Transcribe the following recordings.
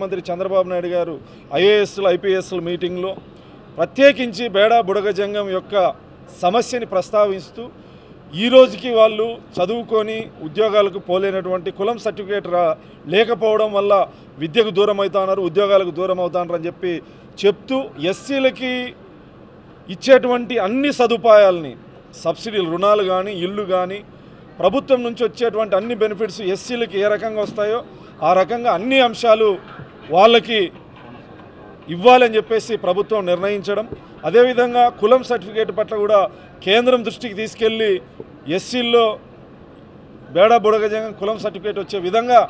మంత్రి చంద్రబాబు నాయుడు గారు ఐఏఎస్లు ఐపీఎస్ల మీటింగ్లో ప్రత్యేకించి బేడా బుడగ జంగం యొక్క సమస్యని ప్రస్తావిస్తూ ఈ రోజుకి వాళ్ళు చదువుకొని ఉద్యోగాలకు పోలేనటువంటి కులం సర్టిఫికేట్ లేకపోవడం వల్ల విద్యకు దూరం అవుతున్నారు, ఉద్యోగాలకు దూరం అవుతున్నారు అని చెప్తూ ఎస్సీలకి ఇచ్చేటువంటి అన్ని సదుపాయాలని సబ్సిడీలు రుణాలు కానీ ఇల్లు కానీ ప్రభుత్వం నుంచి వచ్చేటువంటి అన్ని బెనిఫిట్స్ ఎస్సీలకి ఏ రకంగా వస్తాయో ఆ రకంగా అన్ని అంశాలు వాళ్ళకి ఇవ్వాలని చెప్పేసి ప్రభుత్వం నిర్ణయించడం, అదేవిధంగా కులం సర్టిఫికేట్ పట్ల కూడా కేంద్రం దృష్టికి తీసుకెళ్ళి ఎస్సీల్లో బేడా బుడగ జంగం కులం సర్టిఫికేట్ వచ్చే విధంగా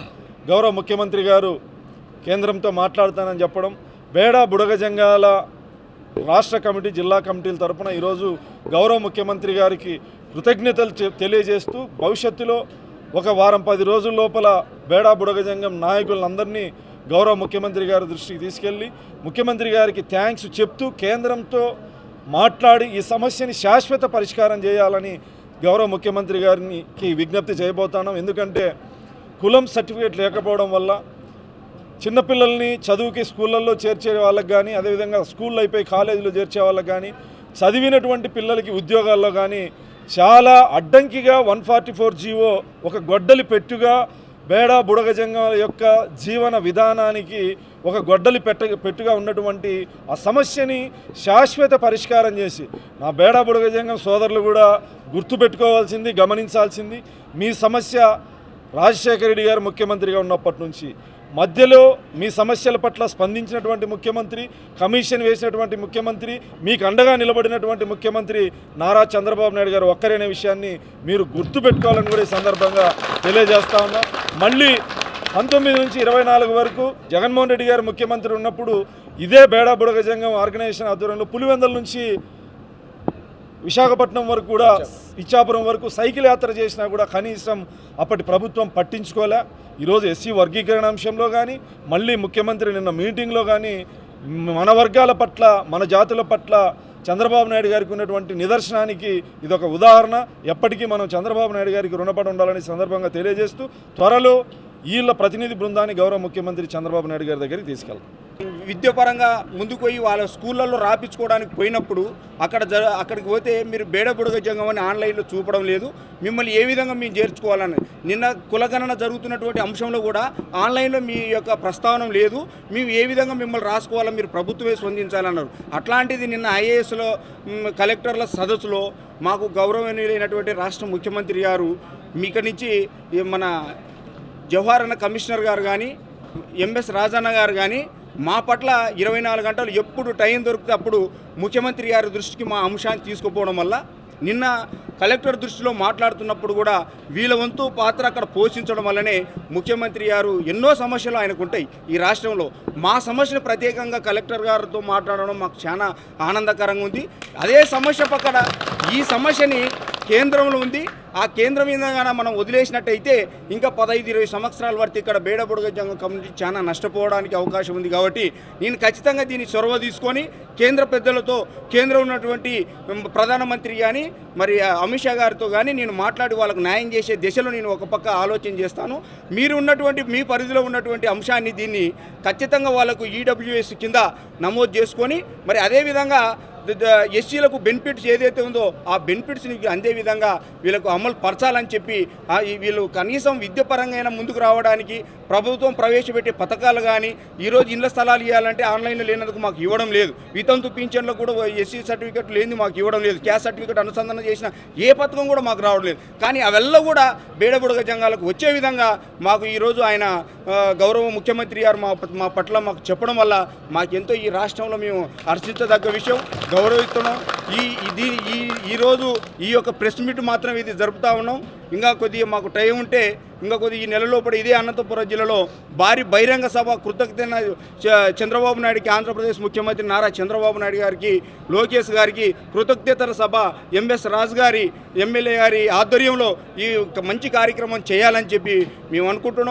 గౌరవ ముఖ్యమంత్రి గారు కేంద్రంతో మాట్లాడుతానని చెప్పడం, బేడా బుడగ జంగాల రాష్ట్ర కమిటీ జిల్లా కమిటీల తరఫున ఈరోజు గౌరవ ముఖ్యమంత్రి గారికి కృతజ్ఞతలు తెలియజేస్తూ భవిష్యత్తులో ఒక వారం 10 రోజుల లోపల బేడా బుడగ జంగం నాయకులందరినీ గౌరవ ముఖ్యమంత్రి గారి దృష్టికి తీసుకెళ్ళి ముఖ్యమంత్రి గారికి థ్యాంక్స్ చెప్తూ కేంద్రంతో మాట్లాడి ఈ సమస్యని శాశ్వత పరిష్కారం చేయాలని గౌరవ ముఖ్యమంత్రి గారికి విజ్ఞప్తి చేయబోతున్నాం. ఎందుకంటే కులం సర్టిఫికేట్ లేకపోవడం వల్ల చిన్నపిల్లల్ని చదువుకి స్కూళ్ళల్లో చేర్చే వాళ్ళకి కానీ, అదేవిధంగా స్కూళ్ళు అయిపోయి కాలేజీలో చేర్చే వాళ్ళకి కానీ, చదివినటువంటి పిల్లలకి ఉద్యోగాల్లో కానీ చాలా అడ్డంకిగా 144 జీవో ఒక గొడ్డలి పెట్టుగా బేడా బుడగ జంగం యొక్క జీవన విధానానికి ఒక గొడ్డలి పెట్టుగా ఉన్నటువంటి ఆ సమస్యని శాశ్వత పరిష్కారం చేసి నా బేడా బుడగ జంగం సోదరులు కూడా గుర్తుపెట్టుకోవాల్సింది, గమనించాల్సింది, మీ సమస్య రాజశేఖర రెడ్డి గారు ముఖ్యమంత్రిగా ఉన్నప్పటి నుంచి మధ్యలో మీ సమస్యల పట్ల స్పందించినటువంటి ముఖ్యమంత్రి, కమిషన్ వేసినటువంటి ముఖ్యమంత్రి, మీకు అండగా నిలబడినటువంటి ముఖ్యమంత్రి నారా చంద్రబాబు నాయుడు గారు ఒక్కరైన విషయాన్ని మీరు గుర్తుపెట్టుకోవాలని కూడా ఈ సందర్భంగా తెలియజేస్తా ఉన్నా. మళ్ళీ 19 నుంచి 24 వరకు జగన్మోహన్ రెడ్డి గారు ముఖ్యమంత్రి ఉన్నప్పుడు ఇదే బేడా బుడగ జంగం ఆర్గనైజేషన్ ఆధ్వర్యంలో పులివెందుల నుంచి విశాఖపట్నం వరకు కూడా ఇచ్చాపురం వరకు సైకిల్ యాత్ర చేసినా కూడా కనీసం అప్పటి ప్రభుత్వం పట్టించుకోలే. ఈరోజు ఎస్సీ వర్గీకరణ అంశంలో కానీ, మళ్ళీ ముఖ్యమంత్రి నిన్న మీటింగ్లో కానీ మన వర్గాల పట్ల, మన జాతుల పట్ల చంద్రబాబు నాయుడు గారికి ఉన్నటువంటి నిదర్శనానికి ఇదొక ఉదాహరణ. ఎప్పటికీ మనం చంద్రబాబు నాయుడు గారికి రుణపడి ఉండాలని సందర్భంగా తెలియజేస్తూ త్వరలో వీళ్ళ ప్రతినిధి బృందాన్ని గౌరవ ముఖ్యమంత్రి చంద్రబాబు నాయుడు గారి దగ్గరికి తీసుకెళ్తాం. విద్యాపరంగా ముందుకు పోయి వాళ్ళ స్కూళ్ళల్లో రాపించుకోవడానికి పోయినప్పుడు అక్కడికి పోతే మీరు బేడా బుడగ జంగం అని ఆన్లైన్లో చూపడం లేదు, మిమ్మల్ని ఏ విధంగా మేము చేర్చుకోవాలని. నిన్న కులగణన జరుగుతున్నటువంటి అంశంలో కూడా ఆన్లైన్లో మీ యొక్క ప్రస్తావన లేదు, మేము ఏ విధంగా మిమ్మల్ని రాసుకోవాలో మీరు ప్రభుత్వమే స్పందించాలన్నారు. అట్లాంటిది నిన్న ఐఏఎస్లో కలెక్టర్ల సదస్సులో మాకు గౌరవనీయులైనటువంటి రాష్ట్ర ముఖ్యమంత్రి గారు మీక నుంచి మన జవహర్ అన్న కమిషనర్ గారు కానీ, ఎంఎస్ రాజన్న గారు కానీ మా పట్ల 24 గంటలు ఎప్పుడు టైం దొరికితే అప్పుడు ముఖ్యమంత్రి గారి దృష్టికి మా అంశాన్ని తీసుకుపోవడం వల్ల నిన్న కలెక్టర్ దృష్టిలో మాట్లాడుతున్నప్పుడు కూడా వీళ్ళ వంతు పాత్ర అక్కడ పోషించడం వల్లనే ముఖ్యమంత్రి గారు ఎన్నో సమస్యలు ఆయనకు ఉంటాయి ఈ రాష్ట్రంలో. మా సమస్యను ప్రత్యేకంగా కలెక్టర్ గారితో మాట్లాడడం మాకు చాలా ఆనందకరంగా ఉంది. అదే సమస్య పక్కన ఈ సమస్యని కేంద్రంలో ఉంది, ఆ కేంద్రం మీద మనం వదిలేసినట్టయితే ఇంకా 15-20 సంవత్సరాల వరకు ఇక్కడ బేడా బుడగ జంగం కమ్యూనిటీ చాలా నష్టపోవడానికి అవకాశం ఉంది. కాబట్టి నేను ఖచ్చితంగా దీన్ని చొరవ తీసుకొని కేంద్ర పెద్దలతో, కేంద్రం ఉన్నటువంటి ప్రధానమంత్రి కానీ, మరి అమిత్ షా గారితో కానీ నేను మాట్లాడి వాళ్ళకు న్యాయం చేసే దిశలో నేను ఒక పక్క ఆలోచన చేస్తాను. మీరు ఉన్నటువంటి మీ పరిధిలో ఉన్నటువంటి అంశాన్ని దీన్ని ఖచ్చితంగా వాళ్ళకు ఈడబ్ల్యూఎస్ కింద నమోదు చేసుకొని మరి అదేవిధంగా ఎస్సీలకు బెనిఫిట్స్ ఏదైతే ఉందో ఆ బెనిఫిట్స్ని అందే విధంగా వీళ్ళకు అమలు పరచాలని చెప్పి వీళ్ళు కనీసం విద్యాపరంగా ముందుకు రావడానికి ప్రభుత్వం ప్రవేశపెట్టే పథకాలు కానీ, ఈరోజు ఇళ్ల స్థలాలు ఇవ్వాలంటే ఆన్లైన్లో లేనందుకు మాకు ఇవ్వడం లేదు, వితంతు పింఛన్లో కూడా ఎస్సీ సర్టిఫికేట్ లేని మాకు ఇవ్వడం లేదు, క్యాస్ట్ సర్టిఫికేట్ అనుసంధానం చేసిన ఏ పథకం కూడా మాకు రావడం లేదు. కానీ అవెల్ల కూడా బేడా బుడగ జంగాలకు వచ్చే విధంగా మాకు ఈరోజు ఆయన గౌరవ ముఖ్యమంత్రి గారు మా పట్ల మాకు చెప్పడం వల్ల మాకెంతో ఈ రాష్ట్రంలో మేము హర్షించదగ్గ విషయం, గౌరవిస్తున్నాం. ఈరోజు ఈ యొక్క ప్రెస్ మీట్ మాత్రం ఇది జరుపుతూ ఉన్నాం. ఇంకా కొద్దిగా మాకు టైం ఉంటే ఇంకా కొద్దిగా ఈ నెలలోపల ఇదే అనంతపురం జిల్లాలో భారీ బహిరంగ సభ కృతజ్ఞత చంద్రబాబు నాయుడికి, ఆంధ్రప్రదేశ్ ముఖ్యమంత్రి నారా చంద్రబాబు నాయుడు గారికి, లోకేష్ గారికి కృతజ్ఞతల సభ ఎంఎస్ రాజు గారి ఎమ్మెల్యే గారి ఆధ్వర్యంలో ఈ మంచి కార్యక్రమం చేయాలని చెప్పి మేము అనుకుంటున్నాం.